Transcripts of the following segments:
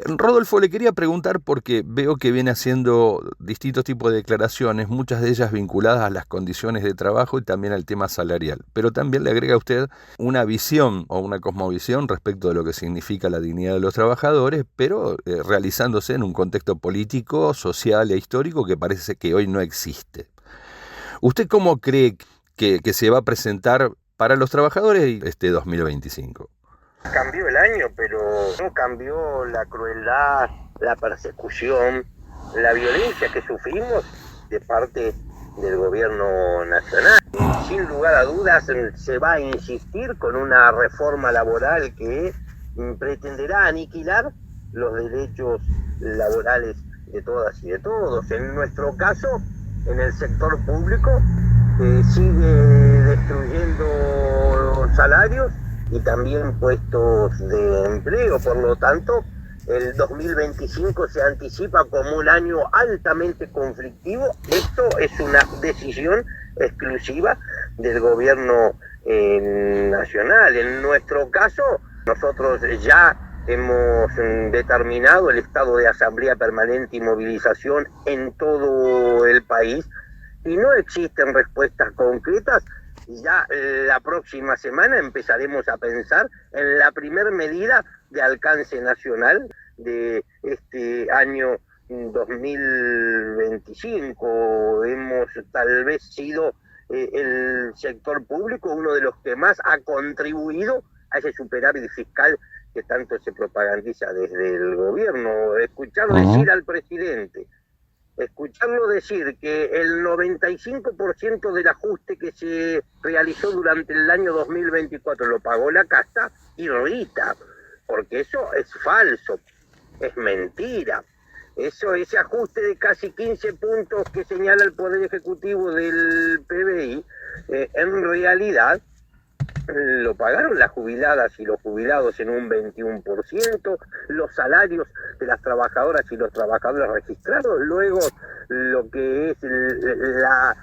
Rodolfo, le quería preguntar porque veo que viene haciendo distintos tipos de declaraciones, muchas de ellas vinculadas a las condiciones de trabajo y también al tema salarial. Pero también le agrega a usted una visión o una cosmovisión respecto de lo que significa la dignidad de los trabajadores, pero realizándose en un contexto político, social e histórico que parece que hoy no existe. ¿Usted cómo cree que se va a presentar para los trabajadores este 2025? Cambió el año, pero no cambió la crueldad, la persecución, la violencia que sufrimos de parte del gobierno nacional. Sin lugar a dudas se va a insistir con una reforma laboral que pretenderá aniquilar los derechos laborales de todas y de todos. En nuestro caso, en el sector público, sigue destruyendo salarios y también puestos de empleo. Por lo tanto, el 2025 se anticipa como un año altamente conflictivo. Esto es una decisión exclusiva del gobierno nacional. En nuestro caso, nosotros ya hemos determinado el estado de asamblea permanente y movilización en todo el país y no existen respuestas concretas. Ya la próxima semana empezaremos a pensar en la primer medida de alcance nacional de este año 2025. Hemos tal vez sido el sector público uno de los que más ha contribuido a ese superávit fiscal que tanto se propagandiza desde el gobierno. Escucharlo decir al presidente, escucharlo decir que el 95% del ajuste que se realizó durante el año 2024 lo pagó la casta, irrita, porque eso es falso, es mentira. Ese ajuste de casi 15 puntos que señala el Poder Ejecutivo del PBI, en realidad lo pagaron las jubiladas y los jubilados en un 21%, los salarios de las trabajadoras y los trabajadores registrados, luego lo que es la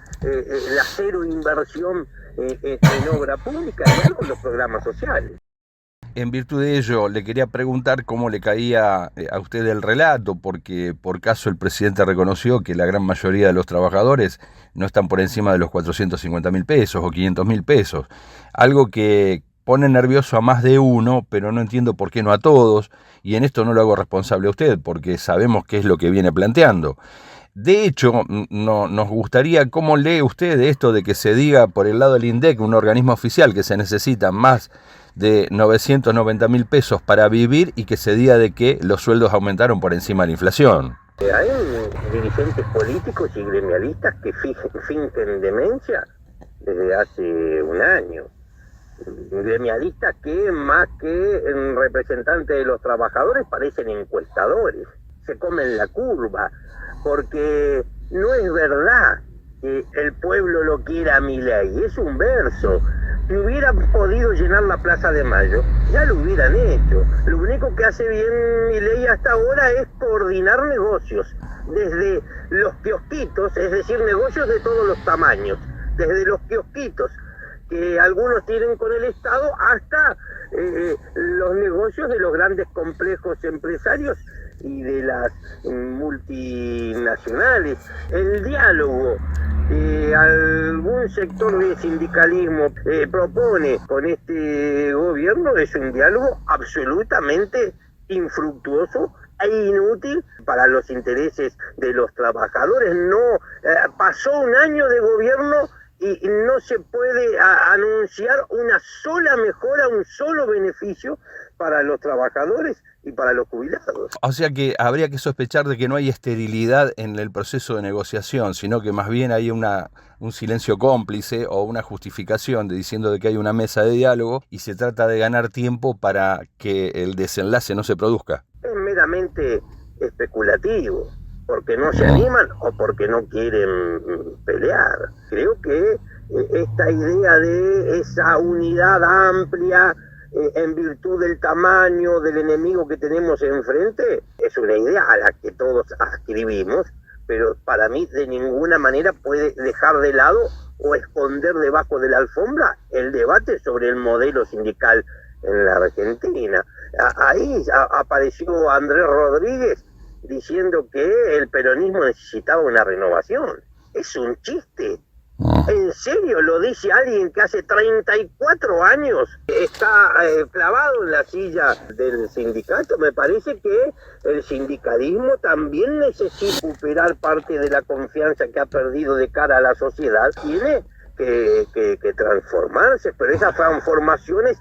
cero inversión en obra pública y luego los programas sociales. En virtud de ello, le quería preguntar cómo le caía a usted el relato, porque por caso el presidente reconoció que la gran mayoría de los trabajadores no están por encima de los 450.000 pesos o 500.000 pesos. Algo que pone nervioso a más de uno, pero no entiendo por qué no a todos, y en esto no lo hago responsable a usted, porque sabemos qué es lo que viene planteando. De hecho, nos gustaría, ¿cómo lee usted esto de que se diga por el lado del INDEC, un organismo oficial, que se necesitan más de 990.000 pesos para vivir y que se diga de que los sueldos aumentaron por encima de la inflación? Hay dirigentes políticos y gremialistas que fingen demencia desde hace un año. Gremialistas que más que representantes de los trabajadores parecen encuestadores, se comen la curva, porque no es verdad que el pueblo lo quiera a Milei, es un verso. Si hubieran podido llenar la Plaza de Mayo, ya lo hubieran hecho. Lo único que hace bien Milei hasta ahora es coordinar negocios, desde los kiosquitos, es decir, negocios de todos los tamaños, desde los kiosquitos que algunos tienen con el Estado hasta los negocios de los grandes complejos empresarios y de las multinacionales. El diálogo algún sector de sindicalismo propone con este gobierno es un diálogo absolutamente infructuoso e inútil para los intereses de los trabajadores. No pasó un año de gobierno y no se puede anunciar una sola mejora, un solo beneficio para los trabajadores y para los jubilados. O sea que habría que sospechar de que no hay esterilidad en el proceso de negociación, sino que más bien hay un silencio cómplice o una justificación diciendo de que hay una mesa de diálogo y se trata de ganar tiempo para que el desenlace no se produzca. Es meramente especulativo, porque no se animan o porque no quieren pelear. Creo que esta idea de esa unidad amplia en virtud del tamaño del enemigo que tenemos enfrente es una idea a la que todos ascribimos, pero para mí de ninguna manera puede dejar de lado o esconder debajo de la alfombra el debate sobre el modelo sindical en la Argentina. apareció Andrés Rodríguez diciendo que el peronismo necesitaba una renovación. Es un chiste. ¿En serio lo dice alguien que hace 34 años está clavado en la silla del sindicato? Me parece que el sindicalismo también necesita recuperar parte de la confianza que ha perdido de cara a la sociedad. Tiene que transformarse, pero esas transformaciones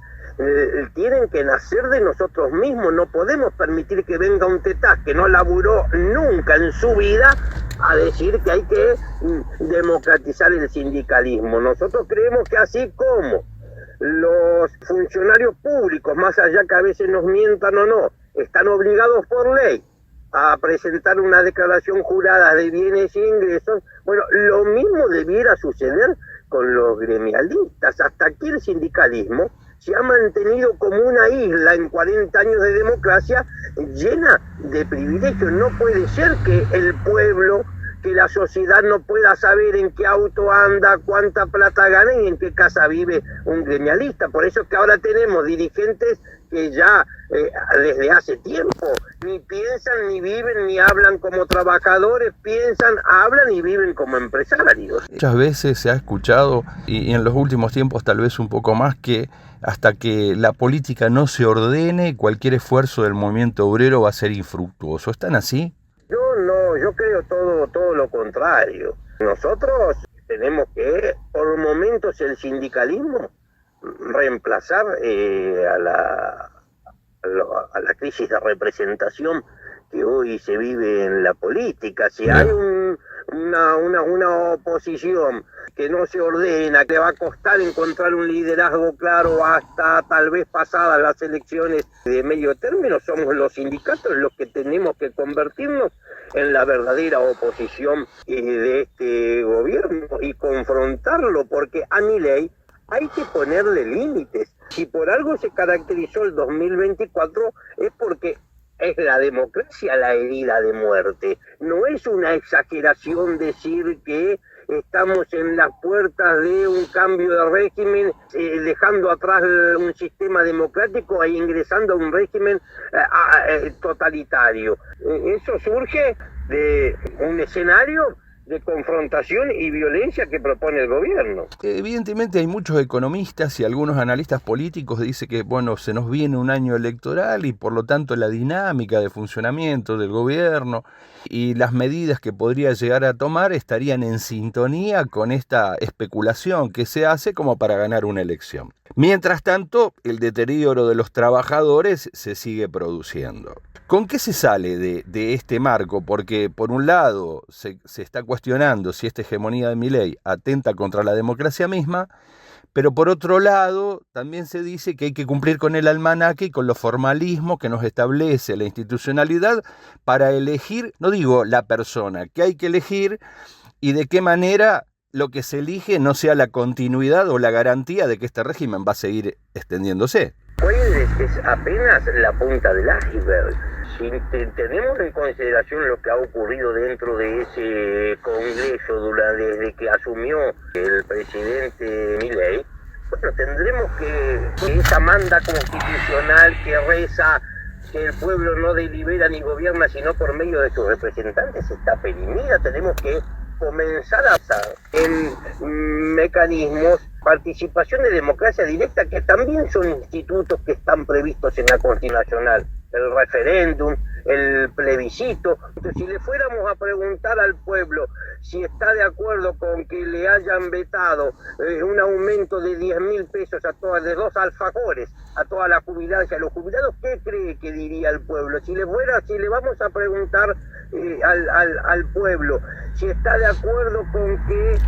tienen que nacer de nosotros mismos. No podemos permitir que venga un tetaz que no laburó nunca en su vida a decir que hay que democratizar el sindicalismo. Nosotros creemos que así como los funcionarios públicos, más allá que a veces nos mientan o no, están obligados por ley a presentar una declaración jurada de bienes e ingresos, bueno, lo mismo debiera suceder con los gremialistas. Hasta aquí el sindicalismo se ha mantenido como una isla en 40 años de democracia llena de privilegios. No puede ser que el pueblo, que la sociedad no pueda saber en qué auto anda, cuánta plata gana y en qué casa vive un gremialista. Por eso es que ahora tenemos dirigentes que ya desde hace tiempo ni piensan, ni viven, ni hablan como trabajadores, piensan, hablan y viven como empresarios. Muchas veces se ha escuchado, y en los últimos tiempos tal vez un poco más, que hasta que la política no se ordene, cualquier esfuerzo del movimiento obrero va a ser infructuoso. ¿Están así? Yo creo todo lo contrario. Nosotros tenemos que, por momentos, el sindicalismo reemplazar a la crisis de representación que hoy se vive en la política. Si hay una oposición que no se ordena, que va a costar encontrar un liderazgo claro hasta tal vez pasadas las elecciones de medio término, somos los sindicatos los que tenemos que convertirnos en la verdadera oposición de este gobierno y confrontarlo, porque a Milei hay que ponerle límites. Si por algo se caracterizó el 2024 es porque es la democracia la herida de muerte. No es una exageración decir que estamos en las puertas de un cambio de régimen, dejando atrás un sistema democrático e ingresando a un régimen totalitario. Eso surge de un escenario de confrontación y violencia que propone el gobierno. Evidentemente hay muchos economistas y algunos analistas políticos que dicen que se nos viene un año electoral y por lo tanto la dinámica de funcionamiento del gobierno y las medidas que podría llegar a tomar estarían en sintonía con esta especulación que se hace como para ganar una elección. Mientras tanto, el deterioro de los trabajadores se sigue produciendo. ¿Con qué se sale de este marco? Porque por un lado se está cuestionando si esta hegemonía de Milei atenta contra la democracia misma, pero por otro lado también se dice que hay que cumplir con el almanaque y con los formalismos que nos establece la institucionalidad para elegir, no digo la persona, que hay que elegir y de qué manera lo que se elige no sea la continuidad o la garantía de que este régimen va a seguir extendiéndose. Hoy es apenas la punta del iceberg. Si tenemos en consideración lo que ha ocurrido dentro de ese Congreso desde que asumió el presidente Milei, bueno, tendremos que esa manda constitucional que reza que el pueblo no delibera ni gobierna sino por medio de sus representantes está perimida. Tenemos que comenzar a usar en mecanismos, participación de democracia directa, que también son institutos que están previstos en la Constitución Nacional, el referéndum, el plebiscito. Entonces, si le fuéramos a preguntar al pueblo si está de acuerdo con que le hayan vetado un aumento de 10.000 pesos de 2 alfajores a todas las jubiladas y a los jubilados, ¿qué cree que diría el pueblo? Si le vamos a preguntar al pueblo si está de acuerdo con que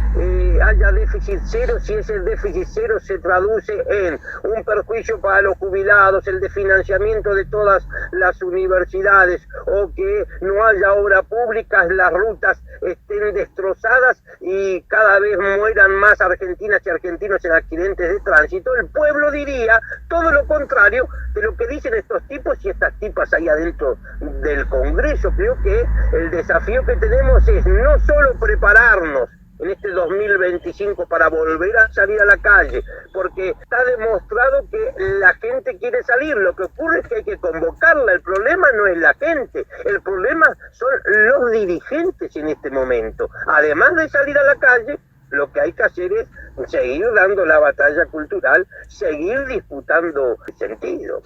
haya déficit cero, si ese déficit cero se traduce en un perjuicio para los jubilados, el desfinanciamiento de todas las universidades, o que no haya obra pública, las rutas estén destrozadas y cada vez mueran más argentinas y argentinos en accidentes de tránsito, el pueblo diría todo lo contrario de lo que dicen estos tipos y estas tipas ahí adentro del Congreso. Creo que el desafío que tenemos es no solo prepararnos en este 2025 para volver a salir a la calle, porque está demostrado que la gente quiere salir. Lo que ocurre es que hay que convocarla. El problema no es la gente, el problema son los dirigentes en este momento. Además de salir a la calle, lo que hay que hacer es seguir dando la batalla cultural, seguir disputando sentido.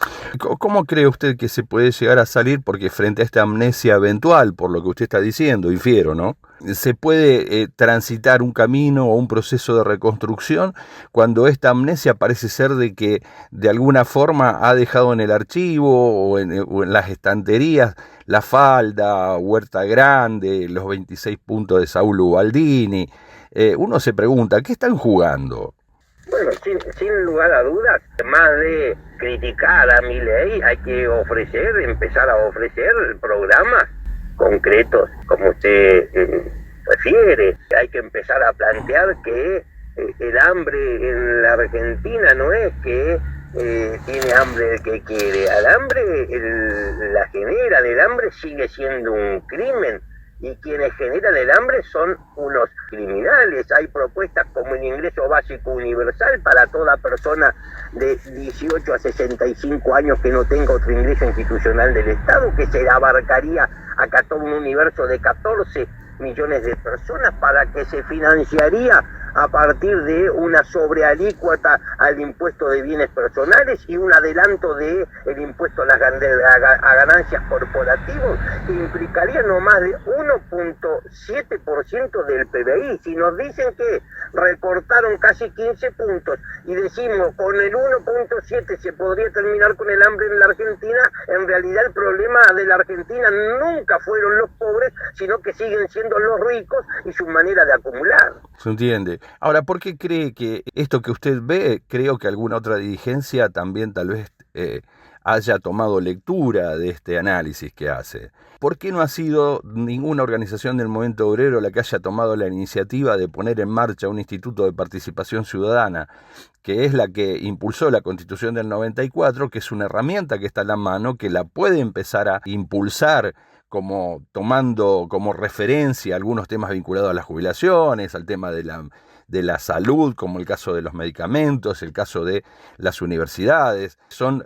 ¿Cómo cree usted que se puede llegar a salir? Porque frente a esta amnesia eventual, por lo que usted está diciendo, infiero, ¿no? ¿Se puede transitar un camino o un proceso de reconstrucción cuando esta amnesia parece ser de que de alguna forma ha dejado en el archivo o en las estanterías La Falda, Huerta Grande, los 26 puntos de Saúl Ubaldini? Uno se pregunta, ¿qué están jugando? Bueno, sin lugar a dudas, más de criticar a Milei, hay que empezar a ofrecer programas concretos, como usted refiere. Hay que empezar a plantear que el hambre en la Argentina no es que tiene hambre el que quiere. El hambre la generan, el hambre sigue siendo un crimen. Y quienes generan el hambre son unos criminales. Hay propuestas como el ingreso básico universal para toda persona de 18 a 65 años que no tenga otro ingreso institucional del Estado, que se abarcaría acá todo un universo de 14 millones de personas, para que se financiaría a partir de una sobrealícuota al impuesto de bienes personales y un adelanto del impuesto a las ganancias corporativas, que implicaría no más de 1.7% del PBI. Si nos dicen que recortaron casi 15 puntos y decimos con el 1.7 se podría terminar con el hambre en la Argentina, en realidad el problema de la Argentina nunca fueron los pobres, sino que siguen siendo los ricos y su manera de acumular. Se entiende. Ahora, ¿por qué cree que esto que usted ve, creo que alguna otra dirigencia también tal vez haya tomado lectura de este análisis que hace? ¿Por qué no ha sido ninguna organización del movimiento obrero la que haya tomado la iniciativa de poner en marcha un instituto de participación ciudadana, que es la que impulsó la Constitución del 94, que es una herramienta que está en la mano, que la puede empezar a impulsar, como tomando como referencia algunos temas vinculados a las jubilaciones, al tema de la salud, como el caso de los medicamentos, el caso de las universidades? Son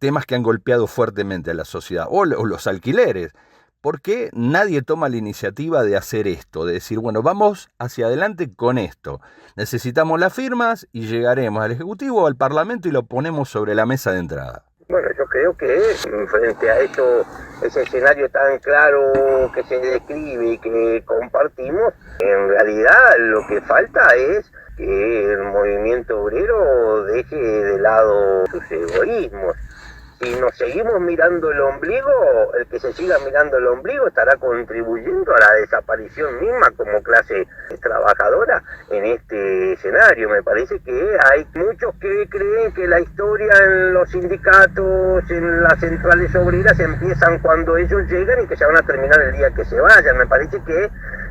temas que han golpeado fuertemente a la sociedad. O los alquileres. ¿Por qué nadie toma la iniciativa de hacer esto? De decir, bueno, vamos hacia adelante con esto. Necesitamos las firmas y llegaremos al Ejecutivo o al Parlamento y lo ponemos sobre la mesa de entrada. Bueno, yo creo que frente a esto, ese escenario tan claro que se describe y que compartimos, en realidad lo que falta es que el movimiento obrero deje de lado sus egoísmos. Si nos seguimos mirando el ombligo, el que se siga mirando el ombligo estará contribuyendo a la desaparición misma como clase trabajadora en este escenario. Me parece que hay muchos que creen que la historia en los sindicatos, en las centrales obreras, empiezan cuando ellos llegan y que se van a terminar el día que se vayan. Me parece que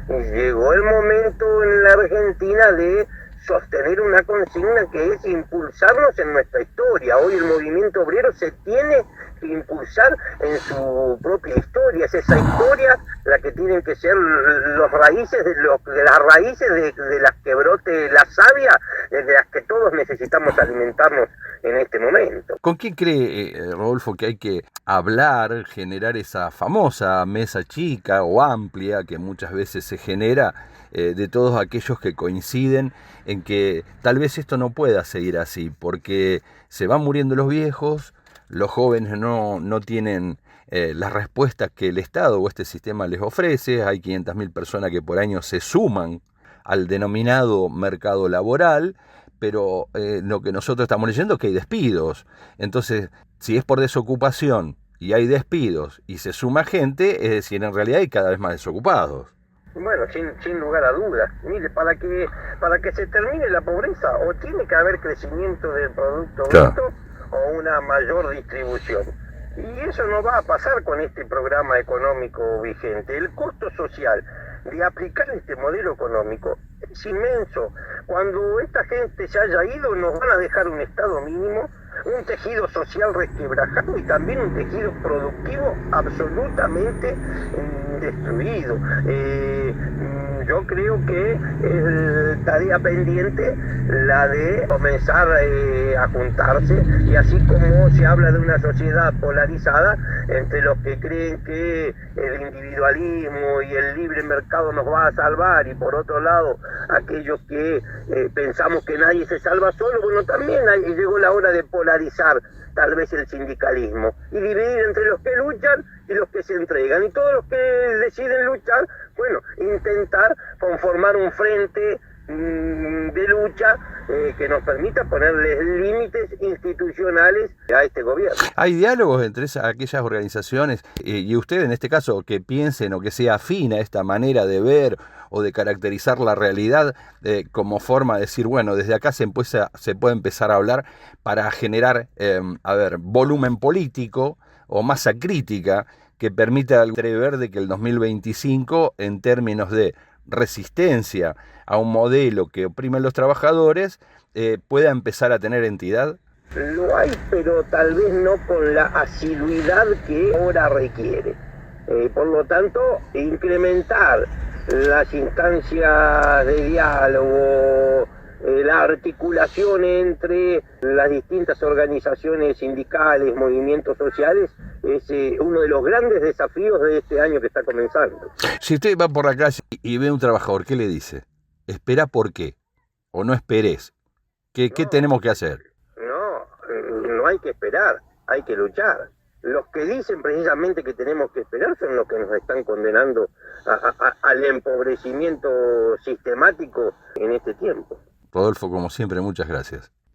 llegó el momento en la Argentina de sostener una consigna que es impulsarnos en nuestra historia. Hoy el movimiento obrero se tiene que impulsar en su propia historia. Es esa historia la que tienen que ser las raíces de las que brote la savia, de las que todos necesitamos alimentarnos en este momento. ¿Con qué cree, Rodolfo, que hay que hablar, generar esa famosa mesa chica o amplia que muchas veces se genera de todos aquellos que coinciden en que tal vez esto no pueda seguir así, porque se van muriendo los viejos, los jóvenes no tienen las respuestas que el Estado o este sistema les ofrece? Hay 500.000 personas que por año se suman al denominado mercado laboral, pero lo que nosotros estamos leyendo es que hay despidos. Entonces, si es por desocupación y hay despidos y se suma gente, es decir, en realidad hay cada vez más desocupados. Bueno, sin lugar a dudas. Mire, para que se termine la pobreza, o tiene que haber crecimiento del Producto Bruto o una mayor distribución. Y eso no va a pasar con este programa económico vigente. El costo social de aplicar este modelo económico es inmenso. Cuando esta gente se haya ido, nos van a dejar un estado mínimo, un tejido social resquebrajado y también un tejido productivo absolutamente destruido. Yo creo que es tarea pendiente la de comenzar a juntarse, y así como se habla de una sociedad polarizada entre los que creen que el individualismo y el libre mercado nos va a salvar, y por otro lado aquellos que pensamos que nadie se salva solo. Bueno, también llegó la hora de polarizar tal vez el sindicalismo y dividir entre los que luchan y los que se entregan, y todos los que deciden luchar, bueno, intentar conformar un frente de lucha que nos permita ponerles límites institucionales a este gobierno. ¿Hay diálogos entre aquellas organizaciones y usted en este caso que piensen o que sea afín a esta manera de ver o de caracterizar la realidad como forma de decir, bueno, desde acá se puede empezar a hablar para generar, volumen político o masa crítica que permita entrever de que el 2025, en términos de resistencia a un modelo que oprime a los trabajadores, pueda empezar a tener entidad? Lo hay, pero tal vez no con la asiduidad que ahora requiere. Por lo tanto, incrementar las instancias de diálogo, la articulación entre las distintas organizaciones sindicales, movimientos sociales, es uno de los grandes desafíos de este año que está comenzando. Si usted va por la calle y ve a un trabajador, ¿qué le dice? ¿Espera por qué? ¿O no esperes? ¿Qué tenemos que hacer? No hay que esperar, hay que luchar. Los que dicen precisamente que tenemos que esperar son los que nos están condenando al empobrecimiento sistemático en este tiempo. Rodolfo, como siempre, muchas gracias.